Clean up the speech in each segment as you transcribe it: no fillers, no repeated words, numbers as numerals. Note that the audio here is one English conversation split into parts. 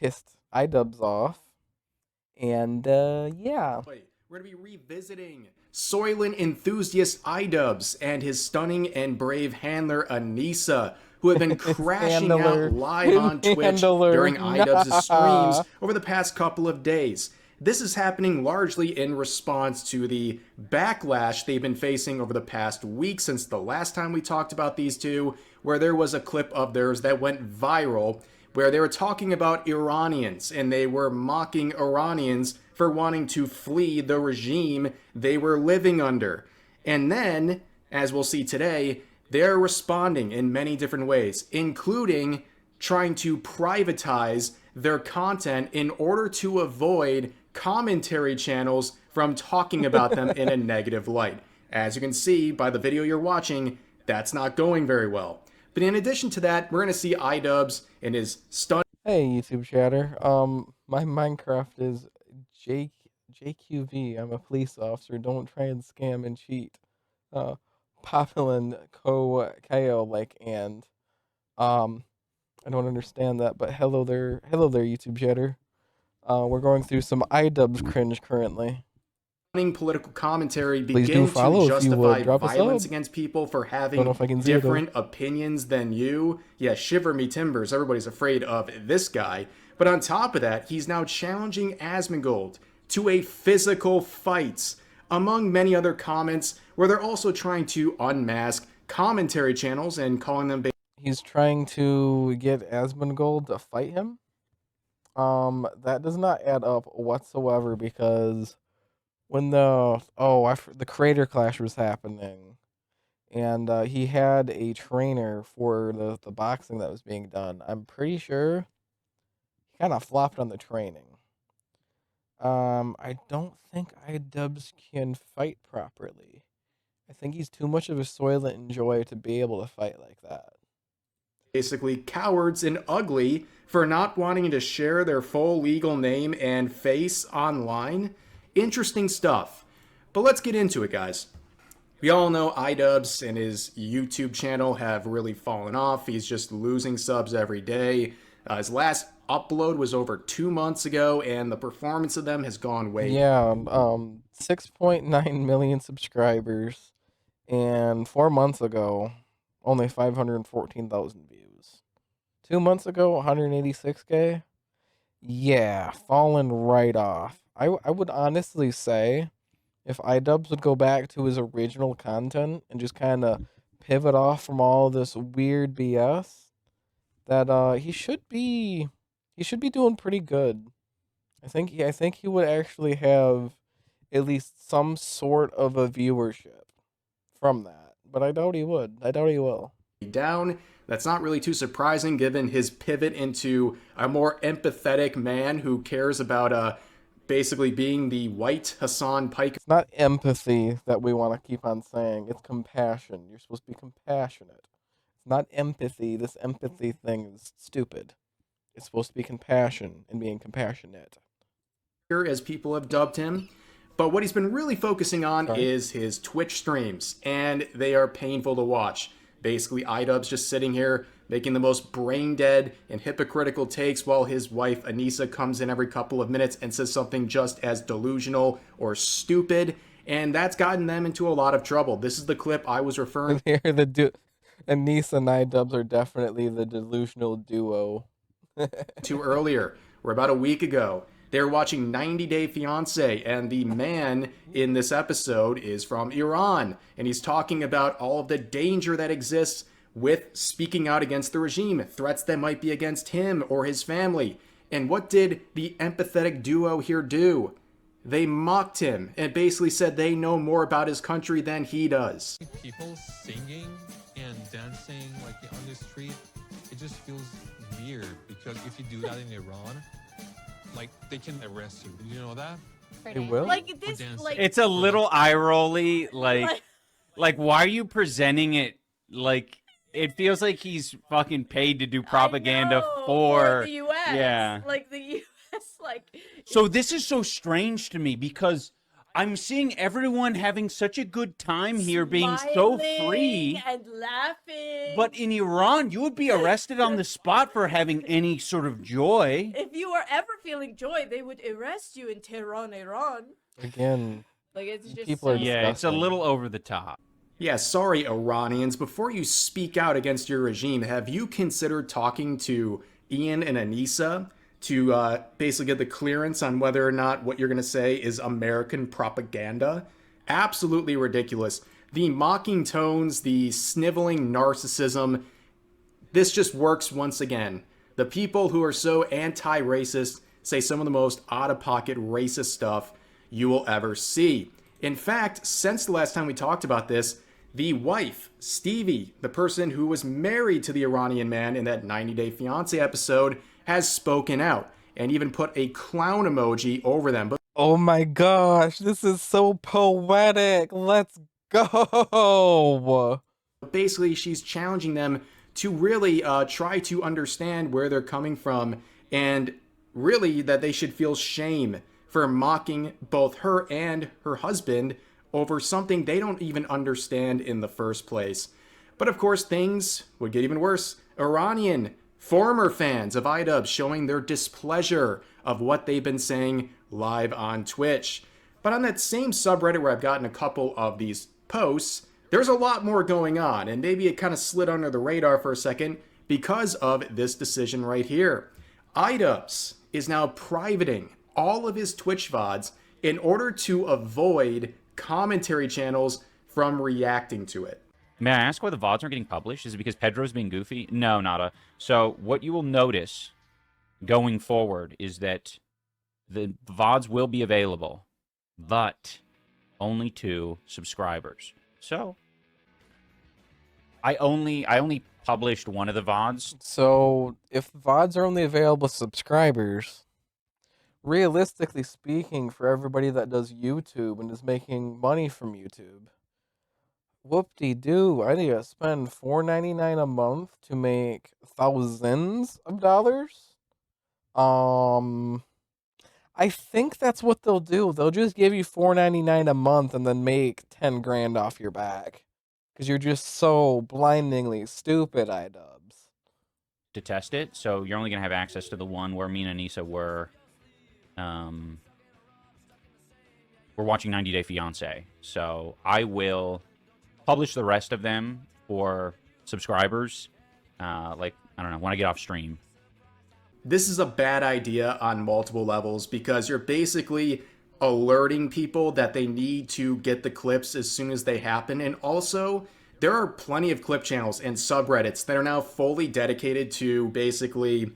pissed Idubbbz off. And yeah. We're going to be revisiting Soylent enthusiast Idubbbz and his stunning and brave handler Anissa, who have been crashing out live on Twitch during Idubbbz's streams over the past couple of days. This is happening largely in response to the backlash they've been facing over the past week since the last time we talked about these two, where there was a clip of theirs that went viral where they were talking about Iranians and they were mocking Iranians for wanting to flee the regime they were living under. And then, as we'll see today, they're responding in many different ways, including trying to privatize their content in order to avoid commentary channels from talking about them in a negative light. As you can see by the video you're watching, that's not going very well. But in addition to that, we're going to see Idubbbz and his stunt. Hey, YouTube chatter. My Minecraft is JQV. I'm a police officer. Don't try and scam and cheat. Papillon Ko like and I don't understand that, but hello there, YouTube chatter. We're going through some Idubbbz cringe currently. Political commentary begin to justify violence against people for having different opinions than you. Yeah, shiver me timbers, everybody's afraid of this guy. But on top of that, he's now challenging Asmongold to a physical fight, among many other comments where they're also trying to unmask commentary channels and calling them... He's trying to get Asmongold to fight him? That does not add up whatsoever, because when the creator clash was happening, and he had a trainer for the boxing that was being done, I'm pretty sure he kind of flopped on the training. I don't think Idubbbz can fight properly. I think he's too much of a Soylent enjoy to be able to fight like that. Basically cowards and ugly for not wanting to share their full legal name and face online. Interesting stuff. But let's get into it, guys. We all know Idubbbz and his YouTube channel have really fallen off. He's just losing subs every day. His last upload was over 2 months ago, and the performance of them has gone way... Yeah, 6.9 million subscribers, and 4 months ago, only 514,000 views. 2 months ago, 186K. Yeah, fallen right off. I would honestly say if Idubbbz would go back to his original content and just kind of pivot off from all this weird BS, that he should be doing pretty good. I think he would actually have at least some sort of a viewership from that. But I doubt he would. I doubt he will. Down. That's not really too surprising given his pivot into a more empathetic man who cares about basically being the white Hassan Pike. It's not empathy that we want to keep on saying. It's compassion. You're supposed to be compassionate. It's not empathy. This empathy thing is stupid. It's supposed to be compassion and being compassionate. As people have dubbed him. But what he's been really focusing on is his Twitch streams, and they are painful to watch. Basically, Idubbbz just sitting here making the most brain-dead and hypocritical takes while his wife Anissa comes in every couple of minutes and says something just as delusional or stupid, and that's gotten them into a lot of trouble. This is the clip I was referring to. Anissa and Idubbbz are definitely the delusional duo. to earlier, or about a week ago. They were watching 90 Day Fiancé, and the man in this episode is from Iran, and he's talking about all of the danger that exists with speaking out against the regime, threats that might be against him or his family. And what did the empathetic duo here do? They mocked him and basically said they know more about his country than he does. People singing and dancing like on the street, it just feels weird, because if you do that in Iran, like, they can arrest you. Did you know that? They will? Like this, like, it's a little eye-rolly, like, why are you presenting it like... It feels like he's fucking paid to do propaganda for the U.S. Yeah. Like, the U.S., like... So this is so strange to me, because I'm seeing everyone having such a good time here, being so free and laughing. But in Iran, you would be arrested on the spot for having any sort of joy. If you were ever feeling joy, they would arrest you in Tehran, Iran. Again, like it's just people are yeah, it's a little over the top. Yeah, sorry, Iranians. Before you speak out against your regime, have you considered talking to Ian and Anissa to basically get the clearance on whether or not what you're going to say is American propaganda? Absolutely ridiculous. The mocking tones, the sniveling narcissism, this just works once again. The people who are so anti-racist say some of the most out-of-pocket racist stuff you will ever see. In fact, since the last time we talked about this, the wife, Stevie, the person who was married to the Iranian man in that 90 Day Fiancé episode, has spoken out and even put a clown emoji over them. But oh my gosh, this is so poetic. Let's go. Basically, she's challenging them to really try to understand where they're coming from, and really that they should feel shame for mocking both her and her husband over something they don't even understand in the first place. But of course, things would get even worse. Iranian former fans of Idubbbz showing their displeasure of what they've been saying live on Twitch. But on that same subreddit where I've gotten a couple of these posts, there's a lot more going on, and maybe it kind of slid under the radar for a second because of this decision right here. Idubbbz is now privating all of his Twitch VODs in order to avoid commentary channels from reacting to it. May I ask why the VODs aren't getting published? Is it because Pedro's being goofy? No, nada. So what you will notice going forward is that the VODs will be available, but only to subscribers. So I only published one of the VODs. So if VODs are only available to subscribers, realistically speaking, for everybody that does YouTube and is making money from YouTube, whoop-de-doo, I need to spend $4.99 a month to make thousands of dollars. I think that's what they'll do. They'll just give you $4.99 a month and then make 10 grand off your back. Because you're just so blindingly stupid, Idubbbz. To test it, so you're only going to have access to the one where me and Anissa were watching 90 Day Fiancé. So I will publish the rest of them for subscribers, like, I don't know, when I get off stream. This is a bad idea on multiple levels because you're basically alerting people that they need to get the clips as soon as they happen. And also, there are plenty of clip channels and subreddits that are now fully dedicated to basically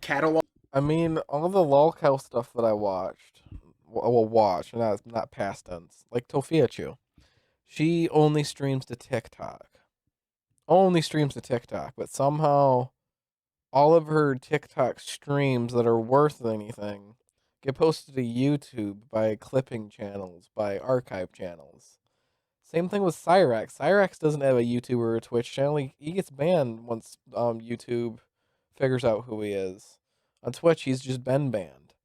catalog. I mean, all the lolcow stuff that I watched, not past tense, like Tofiachu, she only streams to TikTok. But somehow all of her TikTok streams that are worth anything get posted to YouTube by clipping channels, by archive channels. Same thing with Cyrax. Cyrax doesn't have a YouTube or a Twitch channel. He gets banned once YouTube figures out who he is. On Twitch, he's just been banned.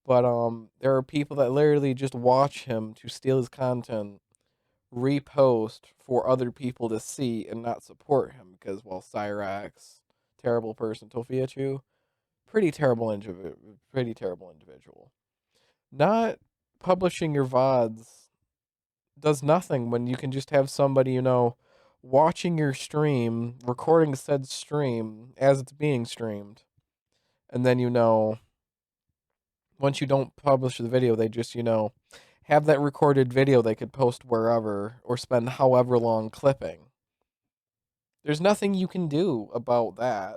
But there are people that literally just watch him to steal his content, repost for other people to see and not support him because, well, Cyrax, terrible person. Tofiachu, pretty terrible individual. Not publishing your VODs does nothing when you can just have somebody, watching your stream, recording said stream as it's being streamed. And then, once you don't publish the video, they just, have that recorded video they could post wherever or spend however long clipping. There's nothing you can do about that.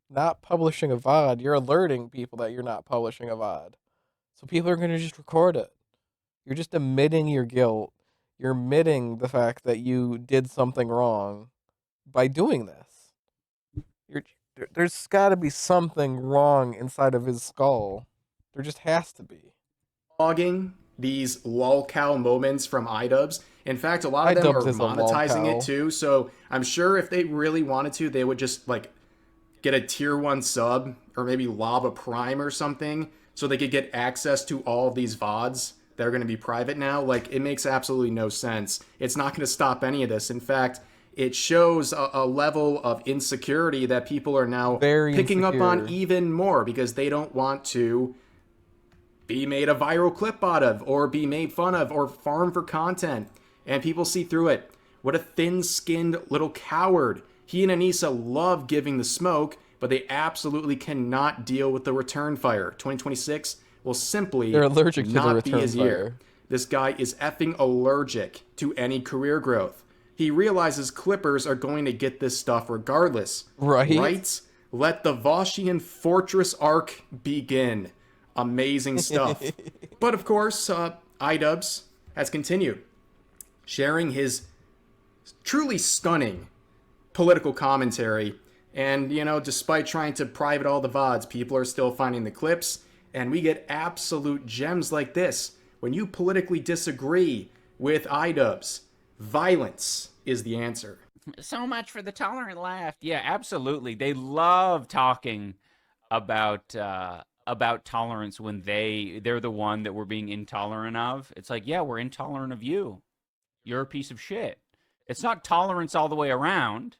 Not publishing a VOD, you're alerting people that you're not publishing a VOD. So people are going to just record it. You're just admitting your guilt. You're admitting the fact that you did something wrong by doing this. There's got to be something wrong inside of his skull. There just has to be. Logging these lolcow moments from Idubbbz. In fact, a lot of them are monetizing it too. So I'm sure if they really wanted to, they would just get a tier 1 sub or maybe Lava Prime or something so they could get access to all of these VODs they're going to be private now. Like, it makes absolutely no sense. It's not going to stop any of this. In fact, it shows a level of insecurity that people are now picking up on even more, because they don't want to be made a viral clip out of, or be made fun of, or farm for content. And people see through it. What a thin-skinned little coward. He and Anissa love giving the smoke, but they absolutely cannot deal with the return fire. 2026 will simply They're allergic to the not be return his fire. year. This guy is effing allergic to any career growth. He realizes Clippers are going to get this stuff regardless. Right? Let the Voshian Fortress arc begin. Amazing stuff. But of course, Idubbbz has continued sharing his truly stunning political commentary. And, you know, despite trying to private all the VODs, people are still finding the clips. And we get absolute gems like this. When you politically disagree with Idubbbz, violence is the answer. So much for the tolerant left. Yeah, absolutely. They love talking about tolerance when they're the one that we're being intolerant of. It's like, yeah, we're intolerant of you. You're a piece of shit. It's not tolerance all the way around.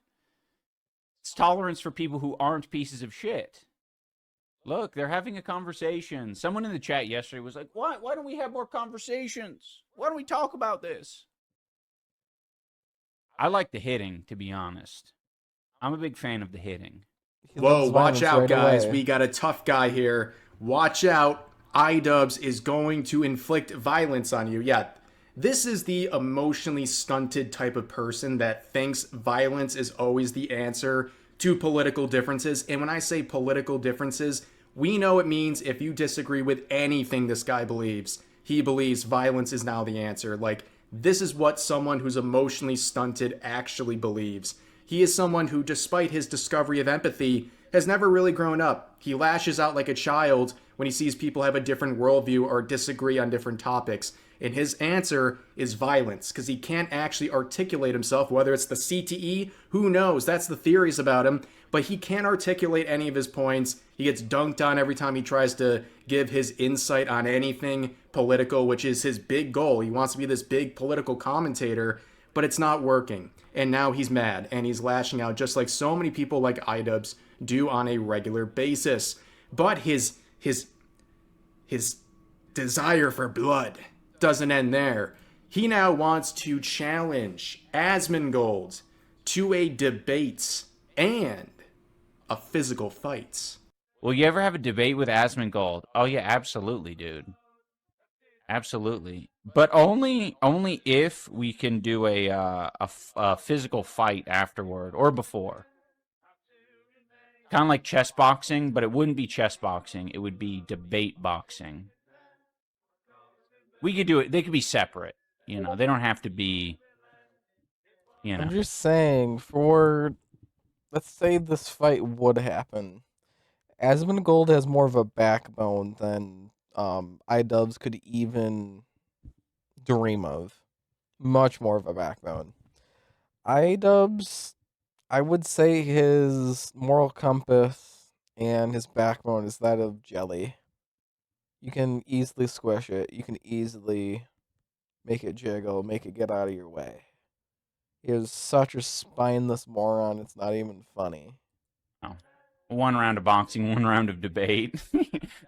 It's tolerance for people who aren't pieces of shit. Look, they're having a conversation. Someone in the chat yesterday was like, why don't we have more conversations? Why don't we talk about this? I like the hitting, to be honest. I'm a big fan of the hitting. Whoa, watch out, guys. We got a tough guy here. Watch out. Idubbbz is going to inflict violence on you. Yeah, this is the emotionally stunted type of person that thinks violence is always the answer to political differences. And when I say political differences, we know it means if you disagree with anything this guy believes, he believes violence is now the answer. Like, this is what someone who's emotionally stunted actually believes. He is someone who, despite his discovery of empathy, has never really grown up. He lashes out like a child when he sees people have a different worldview or disagree on different topics. And his answer is violence, because he can't actually articulate himself, whether it's the CTE, who knows, that's the theories about him, but he can't articulate any of his points. He gets dunked on every time he tries to give his insight on anything political, which is his big goal. He wants to be this big political commentator, but it's not working. And now he's mad, and he's lashing out just like so many people like Idubbbz do on a regular basis. But his desire for blood doesn't end there. He now wants to challenge Asmongold to a debate and a physical fight. Will you ever have a debate with Asmongold? Oh yeah, absolutely, dude. Absolutely, but only if we can do a physical fight afterward or before. Kind of like chess boxing, but it wouldn't be chess boxing. It would be debate boxing. We could do it. They could be separate. You know, they don't have to be. You know. I'm just saying, let's say this fight would happen. Asmongold has more of a backbone than Idubbbz could even dream of. Much more of a backbone. Idubbbz, I would say his moral compass and his backbone is that of jelly. You can easily squish it. You can easily make it jiggle, make it get out of your way. He is such a spineless moron, it's not even funny. Oh. One round of boxing, one round of debate.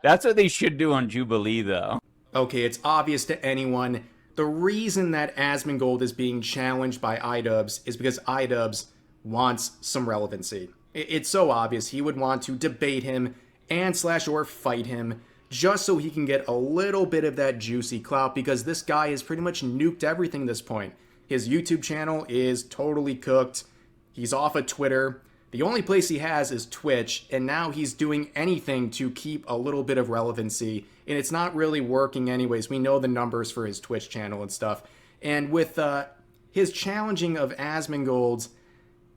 That's what they should do on Jubilee, though. Okay, it's obvious to anyone. The reason that Asmongold is being challenged by Idubbbz is because Idubbbz wants some relevancy. It's so obvious. He would want to debate him and /or fight him just so he can get a little bit of that juicy clout, because this guy has pretty much nuked everything at this point. His YouTube channel is totally cooked. He's off of Twitter. The only place he has is Twitch, and now he's doing anything to keep a little bit of relevancy, and it's not really working anyways. We know the numbers for his Twitch channel and stuff. And with his challenging of Asmongold,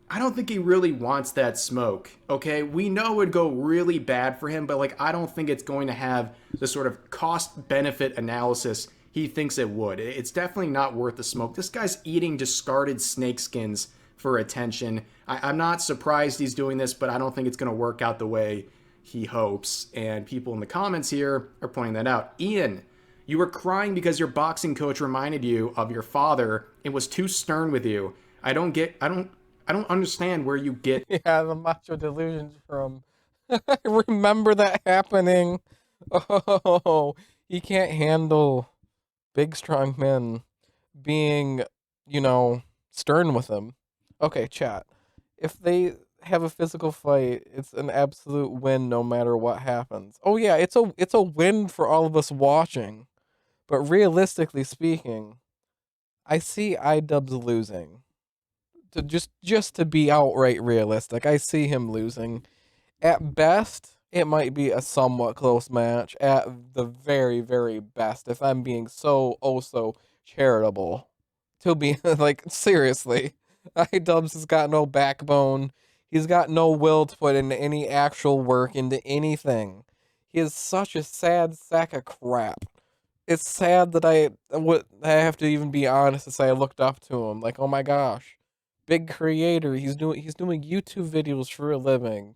I don't think he really wants that smoke, okay? We know it would go really bad for him, but like, I don't think it's going to have the sort of cost-benefit analysis he thinks it would. It's definitely not worth the smoke. This guy's eating discarded snake skins for attention. I'm not surprised he's doing this, but I don't think it's going to work out the way he hopes. And people in the comments here are pointing that out. Ian, You were crying because your boxing coach reminded you of your father and was too stern with you. I don't understand where you get Yeah, the macho delusions from. I remember that happening. Oh, he can't handle big, strong men being, stern with him. Okay, chat. If they have a physical fight, it's an absolute win no matter what happens. Oh yeah, it's a win for all of us watching. But realistically speaking, I see Idubbbz losing. To just to be outright realistic, I see him losing. At best, it might be a somewhat close match. At the very, very best, if I'm being so charitable, to be like, seriously, Idubbbz has got no backbone. He's got no will to put into any actual work, into anything. He is such a sad sack of crap. It's sad that I have to even be honest and say I looked up to him. Like, oh my gosh, big creator. He's doing YouTube videos for a living.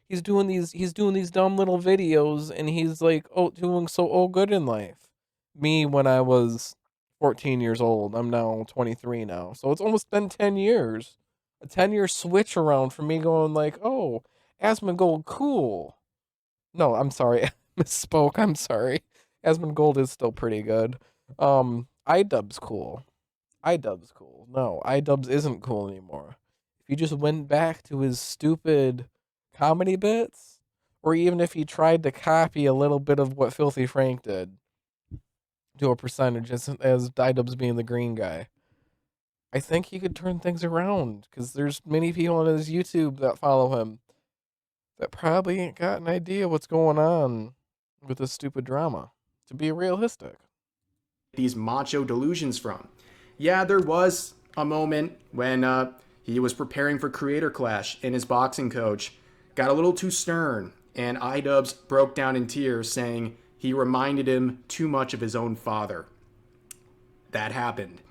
He's doing these dumb little videos, and he's like, doing so good in life. Me, when I was 14 years old, I'm now 23 now, so it's almost been 10 years. A 10-year switch around for me going like, oh, Asmongold, cool. No, I'm sorry, misspoke. I'm sorry. Asmongold is still pretty good. Idubbbz cool. Idubbbz cool. No, Idubbbz isn't cool anymore. If he just went back to his stupid comedy bits, or even if he tried to copy a little bit of what Filthy Frank did to a percentage, as Idubbbz being the green guy, I think he could turn things around, because there's many people on his YouTube that follow him that probably ain't got an idea what's going on with this stupid drama, to be realistic. these macho delusions from. Yeah, there was a moment when he was preparing for Creator Clash and his boxing coach got a little too stern, and Idubbbz broke down in tears saying he reminded him too much of his own father. That happened.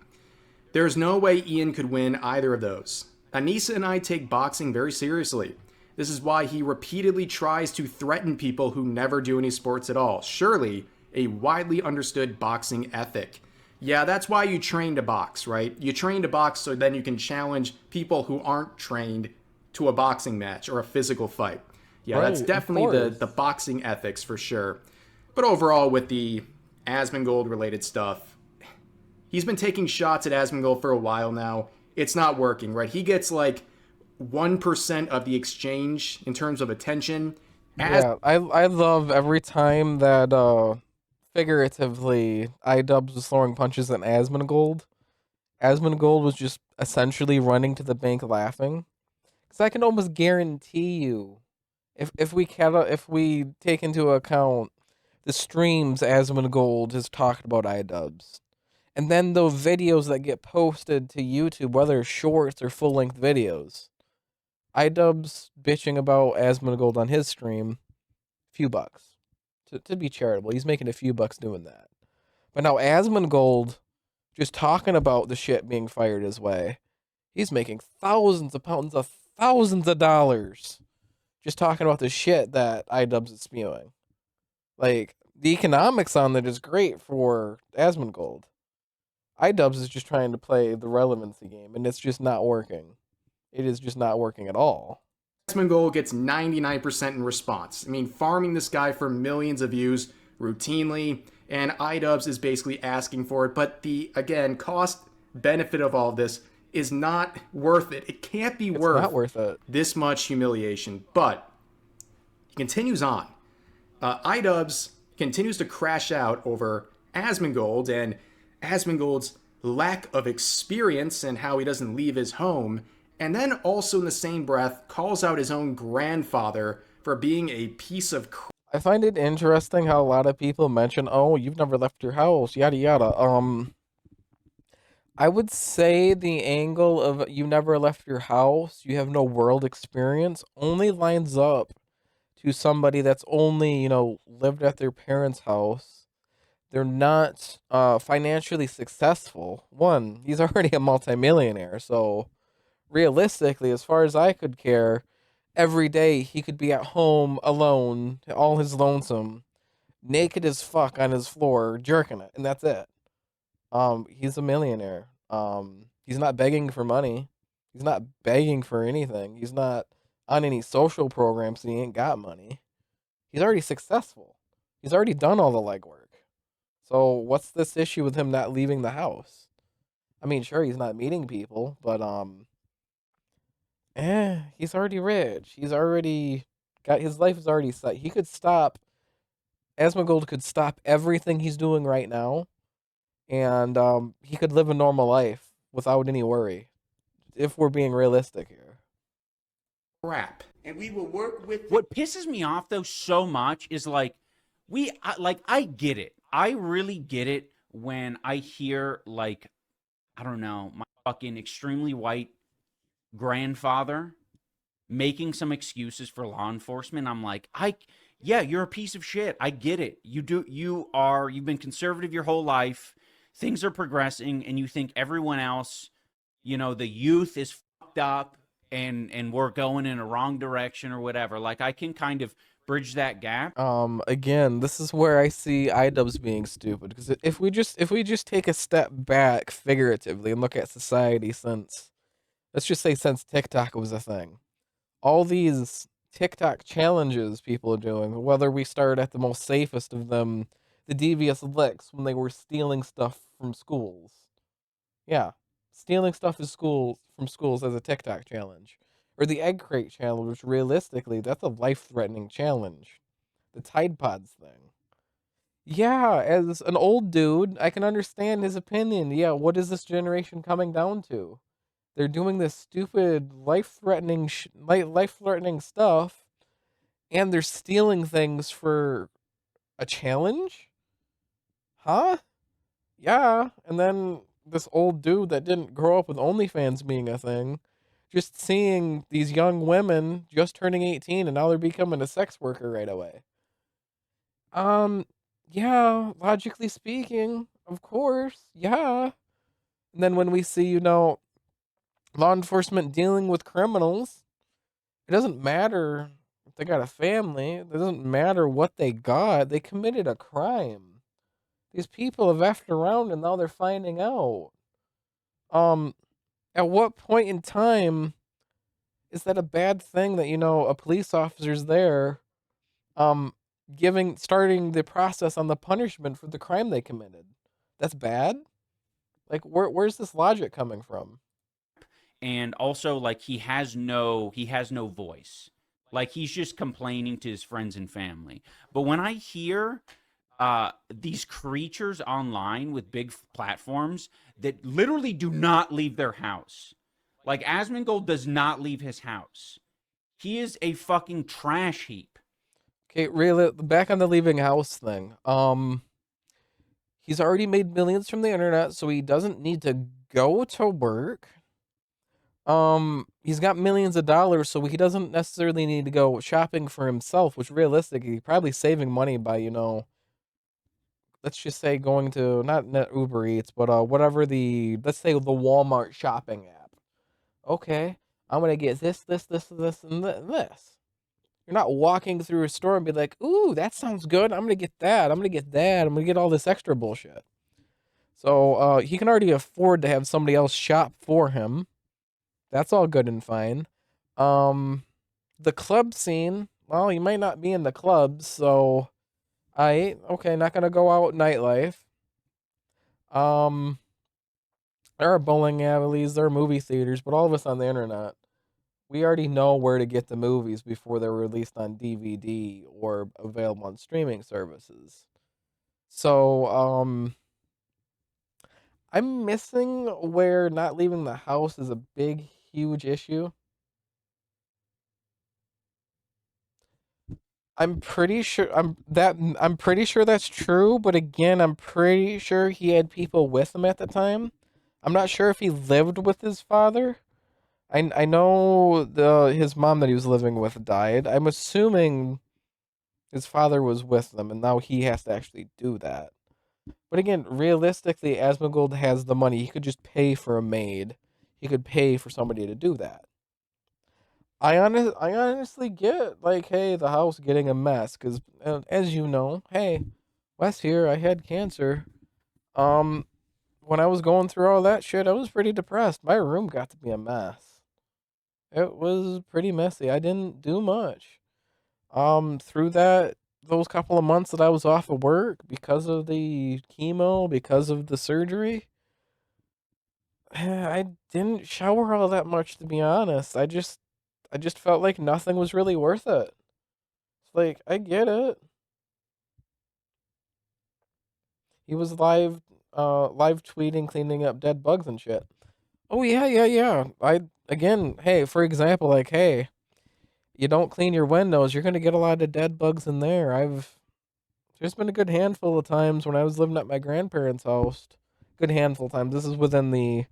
There's no way Ian could win either of those. Anissa and I take boxing very seriously. This is why he repeatedly tries to threaten people who never do any sports at all. Surely a widely understood boxing ethic. Yeah, that's why you train to box, right? You train to box so then you can challenge people who aren't trained to a boxing match or a physical fight. Yeah, Right, that's of definitely course. the boxing ethics for sure. But overall, with the Asmongold related stuff, he's been taking shots at Asmongold for a while now. It's not working, right? He gets like 1% of the exchange in terms of attention. Yeah, I love every time that figuratively Idubbbz was throwing punches at Asmongold. Asmongold was just essentially running to the bank laughing. Because I can almost guarantee you, if we take into account the streams Asmongold has talked about Idubbbz, and then those videos that get posted to YouTube, whether shorts or full length videos, Idubbbz bitching about Asmongold on his stream, few bucks. To be charitable, he's making a few bucks doing that. But now Asmongold, just talking about the shit being fired his way, he's making thousands of pounds of thousands of dollars just talking about the shit that Idubbbz is spewing. Like, the economics on that is great for Asmongold. Idubbbz is just trying to play the relevancy game, and it's just not working. It is just not working at all. Asmongold gets 99% in response. I mean, farming this guy for millions of views routinely, and Idubbbz is basically asking for it. But the, again, cost benefit of all this is not worth it. It can't be It's not worth it. this much humiliation. But he continues on. Idubbbz continues to crash out over Asmongold and Asmongold's lack of experience and how he doesn't leave his home, and then also in the same breath calls out his own grandfather for being a piece of crap. I find it interesting how a lot of people mention, "Oh, you've never left your house," yada yada. I would say the angle of "you never left your house, you have no world experience" only lines up to somebody that's only, lived at their parents' house. They're not financially successful. One, he's already a multimillionaire, so realistically, as far as I could care, every day he could be at home alone, all his lonesome, naked as fuck on his floor, jerking it, and that's it. He's a millionaire. He's not begging for money. He's not begging for anything. He's not on any social programs. So he ain't got money. He's already successful. He's already done all the legwork. So what's this issue with him not leaving the house? I mean, sure, he's not meeting people, but he's already rich. He's already got his life is already set. He could stop. Asmongold could stop everything he's doing right now, and he could live a normal life without any worry. If we're being realistic here. Crap. And we will work with. What pisses me off though so much is like I get it. I really get it when I hear like, I don't know, my fucking extremely white grandfather making some excuses for law enforcement. I'm like, yeah, you're a piece of shit. I get it. You've been conservative your whole life. Things are progressing and you think everyone else, the youth is fucked up and we're going in a wrong direction or whatever. Like I can kind of bridge that gap. Again, this is where I see Idubbbz being stupid, because if we just take a step back figuratively and look at society since, let's just say since TikTok was a thing, all these TikTok challenges people are doing, whether we start at the most safest of them, the devious licks when they were stealing stuff from schools. Yeah, stealing stuff from schools as a TikTok challenge. Or the egg crate challenge, which realistically, that's a life-threatening challenge. The Tide Pods thing. Yeah, as an old dude, I can understand his opinion. Yeah, what is this generation coming down to? They're doing this stupid life-threatening stuff, and they're stealing things for a challenge? Huh? Yeah, and then this old dude that didn't grow up with OnlyFans being a thing, just seeing these young women just turning 18 and now they're becoming a sex worker right away. Yeah, logically speaking, of course, yeah. And then when we see, law enforcement dealing with criminals, it doesn't matter if they got a family, it doesn't matter what they got, they committed a crime. These people have effed around and now they're finding out. At what point in time is that a bad thing that, a police officer's there, starting the process on the punishment for the crime they committed? That's bad? Like, where's this logic coming from? And also, like, he has no voice. Like, he's just complaining to his friends and family. But when I hear these creatures online with big platforms that literally do not leave their house. Like Asmongold does not leave his house. He is a fucking trash heap. Okay, really, back on the leaving house thing. He's already made millions from the internet, so he doesn't need to go to work. He's got millions of dollars, so he doesn't necessarily need to go shopping for himself, which realistically, he's probably saving money by, let's just say going to not Uber Eats, but whatever let's say the Walmart shopping app. Okay, I'm gonna get this, and this. You're not walking through a store and be like, "Ooh, that sounds good. I'm gonna get that. I'm gonna get that. I'm gonna get all this extra bullshit." So he can already afford to have somebody else shop for him. That's all good and fine. The club scene. Well, you might not be in the clubs, so. Okay, not gonna go out nightlife. There are bowling alleys, there are movie theaters, but all of us on the internet, we already know where to get the movies before they're released on DVD or available on streaming services. So, I'm missing where not leaving the house is a big, huge issue. I'm pretty sure that's true, but again, I'm pretty sure he had people with him at the time. I'm not sure if he lived with his father. I know his mom that he was living with died. I'm assuming his father was with them, and now he has to actually do that. But again, realistically, Asmongold has the money. He could just pay for a maid. He could pay for somebody to do that. I honestly get like, hey, the house getting a mess because, as you know, hey, Wes here, I had cancer. Um, when I was going through all that shit, I was pretty depressed. My room got to be a mess. It was pretty messy. I didn't do much. Through those couple of months that I was off of work because of the chemo, because of the surgery, I didn't shower all that much to be honest. I just felt like nothing was really worth it. It's like I get it. He was live tweeting cleaning up dead bugs and shit. Oh yeah, yeah, yeah. I again, hey, for example, like, hey, you don't clean your windows, you're gonna get a lot of dead bugs in there. There's been a good handful of times when I was living at my grandparents' house. Good handful of times. This is within the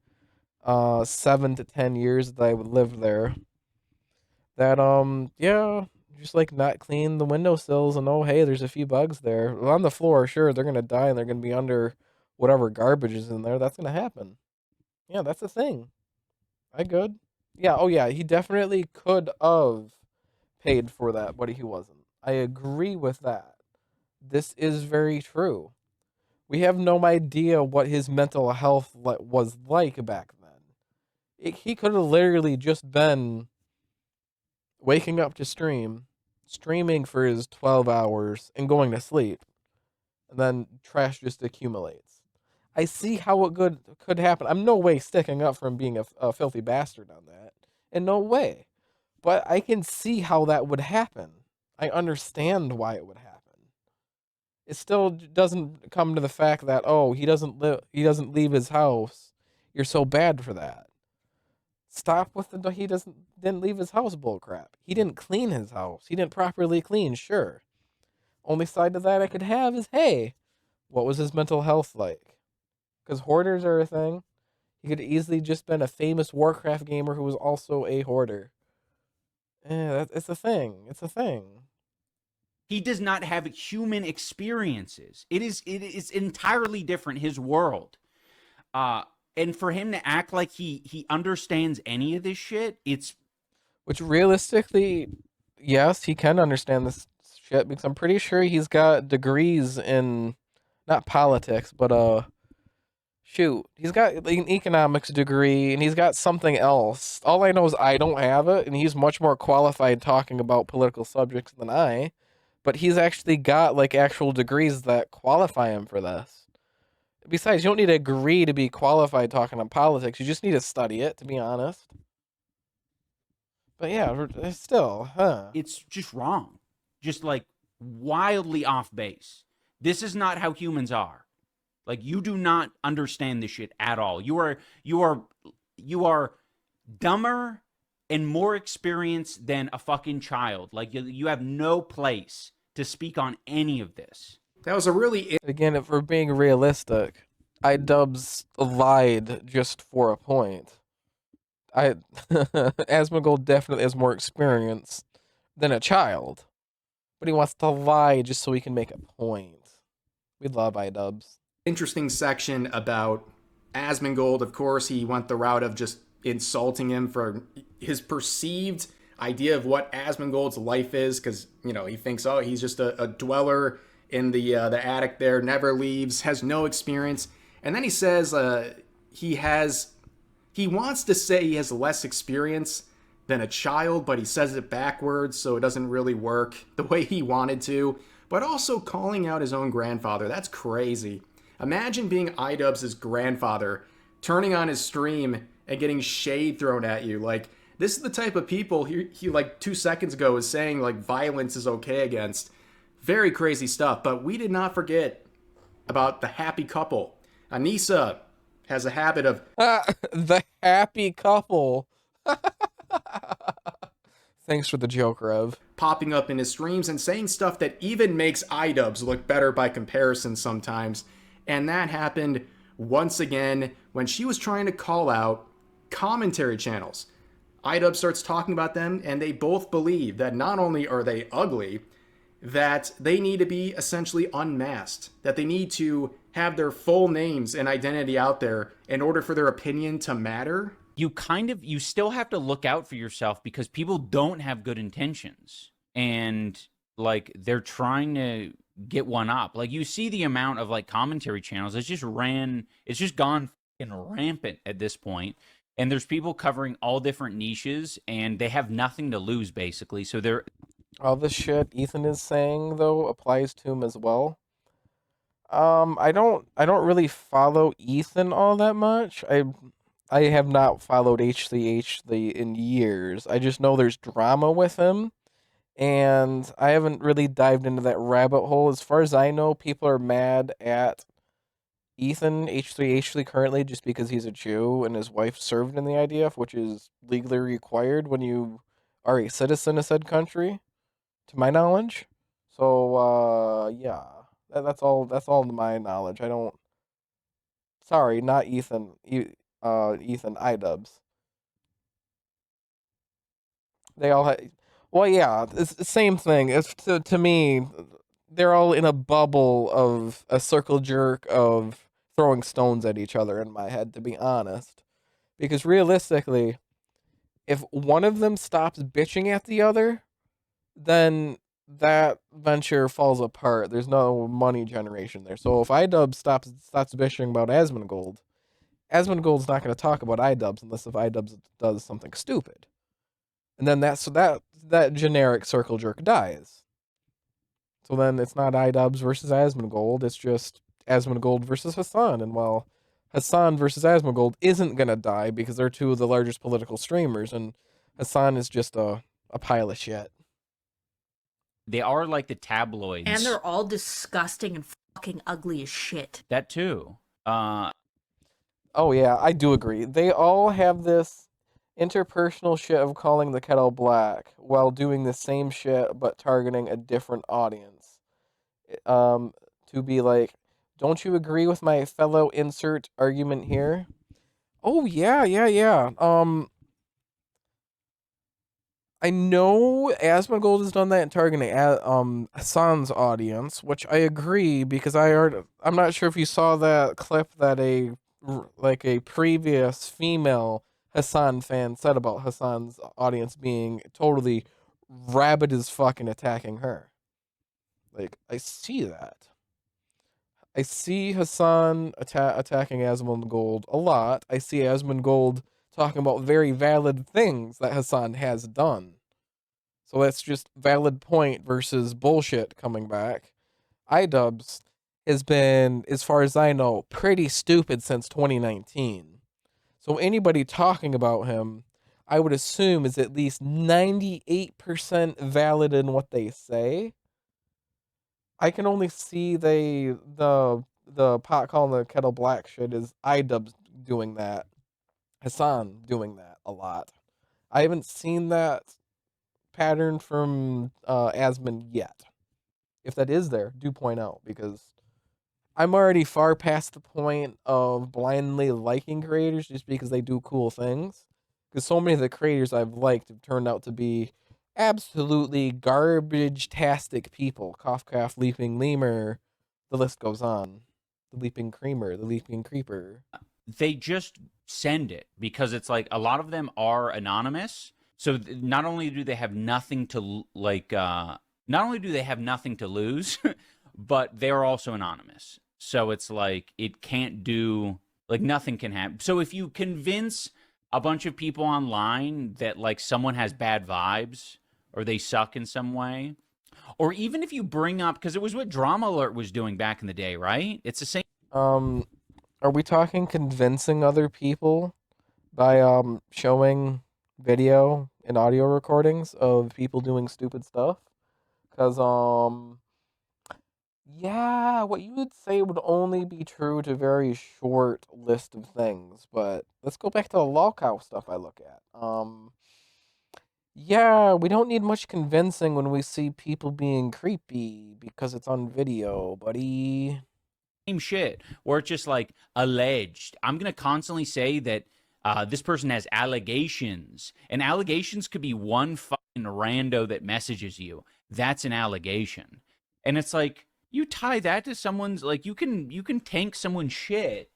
7 to 10 years that I lived there. That yeah, just like not clean the windowsills and oh hey, there's a few bugs there. Well, on the floor, sure, they're gonna die and they're gonna be under whatever garbage is in there. That's gonna happen. Yeah, that's the thing. I good. Yeah, oh yeah, he definitely could have paid for that, but he wasn't. I agree with that. This is very true. We have no idea what his mental health was like back then. He could have literally just been waking up to streaming for his 12 hours, and going to sleep, and then trash just accumulates. I see how it could happen. I'm no way sticking up for him being a filthy bastard on that. In no way. But I can see how that would happen. I understand why it would happen. It still doesn't come to the fact that oh he doesn't leave his house. You're so bad for that. Stop with the didn't leave his house bullcrap. He didn't clean his house. He didn't properly clean. Sure. Only side to that I could have is hey, what was his mental health like? Because hoarders are a thing. He could easily just been a famous Warcraft gamer who was also a hoarder. It's a thing. It's a thing. He does not have human experiences. It is entirely different, his world. And for him to act like he understands any of this shit, it's Which realistically, yes, he can understand this shit because I'm pretty sure he's got degrees in not politics, but shoot, he's got like an economics degree and he's got something else. All I know is I don't have it, and he's much more qualified talking about political subjects than I. But he's actually got like actual degrees that qualify him for this. Besides, you don't need a degree to be qualified talking on politics. You just need to study it, to be honest. But yeah, still, huh? it's just wrong. Just like wildly off base. This is not how humans are. Like you do not understand this shit at all. You are dumber and more experienced than a fucking child. Like you have no place to speak on any of this. That was a really Again, if we're being realistic, Idubbbz lied just for a point. Asmongold definitely has more experience than a child, but he wants to lie just so he can make a point. We love Idubbbz. interesting section about Asmongold. Of course, he went the route of just insulting him for his perceived idea of what Asmongold's life is, because he thinks, oh, he's just a dweller in the attic there, never leaves, has no experience, and then he says he wants to say he has less experience than a child, but he says it backwards, so it doesn't really work the way he wanted to. But also calling out his own grandfather, that's crazy. Imagine being Idubbbz's grandfather, turning on his stream and getting shade thrown at you. Like, this is the type of people he like 2 seconds ago was saying like violence is okay against. Very crazy stuff. But we did not forget about the happy couple. Anissa has a habit of The happy couple. Thanks for the joke, Rev. popping up in his streams and saying stuff that even makes Idubbbz look better by comparison sometimes. And that happened once again when she was trying to call out commentary channels. Idubbbz starts talking about them, and they both believe that not only are they ugly, that they need to be essentially unmasked, that they need to have their full names and identity out there in order for their opinion to matter. you still have to look out for yourself because people don't have good intentions, and like they're trying to get one up. Like you see the amount of like commentary channels, it's just gone fucking rampant at this point. And there's people covering all different niches and they have nothing to lose basically. So they're All the shit Ethan is saying though applies to him as well. I don't really follow Ethan all that much. I have not followed HCH in years. I just know there's drama with him, and I haven't really dived into that rabbit hole. As far as I know, people are mad at Ethan H3 currently just because he's a Jew and his wife served in the IDF, which is legally required when you are a citizen of said country, to my knowledge. So yeah, that's all. That's all to my knowledge. I don't. Sorry, not Ethan. Ethan Idubbbz. They all have. Well, yeah, it's the same thing. It's to me, they're all in a bubble of a circle jerk of throwing stones at each other. In my head, to be honest, because realistically, if one of them stops bitching at the other, then that venture falls apart. There's no money generation there. So if Idubbbz stops bitching about Asmongold's not going to talk about Idubbbz unless if Idubbbz does something stupid, and then that generic circle jerk dies. So then it's not Idubbbz versus Asmongold. It's just Asmongold versus Hassan. And while Hassan versus Asmongold isn't going to die because they're two of the largest political streamers, and Hassan is just a pile of shit. they are like the tabloids. And they're all disgusting and fucking ugly as shit. That too. Oh yeah, I do agree. They all have this interpersonal shit of calling the kettle black while doing the same shit but targeting a different audience. To be like, don't you agree with my fellow insert argument here? Oh yeah. I know Asmongold has done that in targeting Hassan's audience, which I agree because I'm not sure if you saw that clip that a previous female Hassan fan said about Hassan's audience being totally rabid as fucking attacking her. Like, I see that. I see Hassan attacking Asmongold a lot. I see Asmongold talking about very valid things that Hassan has done. So that's just valid point versus bullshit coming back. Idubbbz has been, as far as I know, pretty stupid since 2019. So anybody talking about him, I would assume, is at least 98% valid in what they say. I can only see the pot calling the kettle black shit is Idubbbz doing that. Hassan doing that a lot. I haven't seen that pattern from Asmon yet. If that is there, do point out, because I'm already far past the point of blindly liking creators just because they do cool things. Because so many of the creators I've liked have turned out to be absolutely garbage-tastic people. Cough, cough, leaping lemur. The list goes on. The leaping creamer, the leaping creeper. They just send it because it's like a lot of them are anonymous. So not only do they have nothing to not only do they have nothing to lose, but they're also anonymous. So it's like it can't do, like, nothing can happen. So if you convince a bunch of people online that like someone has bad vibes or they suck in some way, or even if you bring up, because it was what Drama Alert was doing back in the day, right? It's the same. Are we talking convincing other people by showing video and audio recordings of people doing stupid stuff? Because yeah, what you would say would only be true to a very short list of things. But let's go back to the lolcow stuff I look at. Yeah, we don't need much convincing when we see people being creepy because it's on video, buddy. Same shit, or it's just like alleged. I'm gonna constantly say that this person has allegations, and allegations could be one fucking rando that messages you. That's an allegation, and it's like you tie that to someone's, like, you can tank someone's shit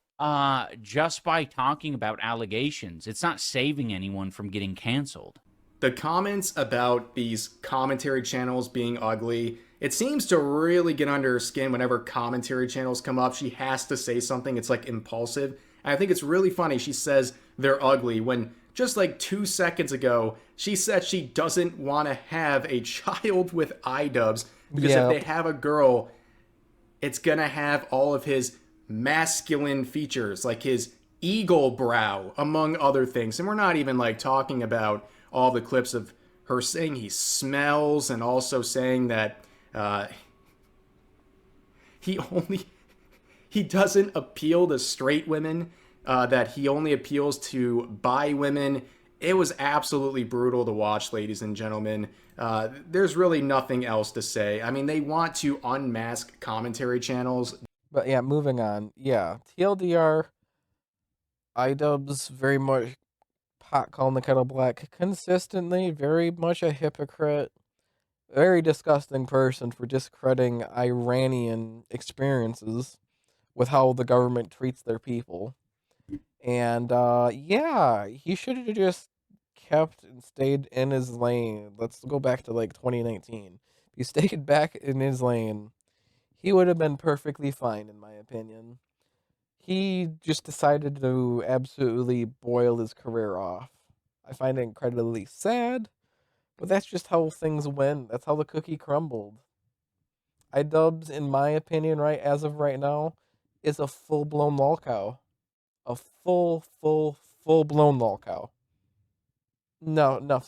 just by talking about allegations. It's not saving anyone from getting canceled. The comments about these commentary channels being ugly, it seems to really get under her skin whenever commentary channels come up. She has to say something. It's like impulsive. And I think it's really funny she says they're ugly when just like 2 seconds ago, she said she doesn't want to have a child with Idubbbz because if they have a girl, it's going to have all of his masculine features, like his eagle brow, among other things. And we're not even like talking about all the clips of her saying he smells and also saying that he doesn't appeal to straight women, that he only appeals to bi women. It was absolutely brutal to watch, ladies and gentlemen. There's really nothing else to say. I mean, they want to unmask commentary channels. But yeah, moving on. Yeah, TLDR, Idubbbz very much pot calling the kettle black consistently, very much a hypocrite, very disgusting person for discrediting Iranian experiences with how the government treats their people. And yeah, he should have just kept and stayed in his lane. Let's go back to like 2019. If he stayed back in his lane, he would have been perfectly fine, in my opinion. He just decided to absolutely boil his career off. I find it incredibly sad, but that's just how things went. That's how the cookie crumbled. Idubbbz, in my opinion, right as of right now, is a full-blown lolcow. A full-blown lolcow. No, enough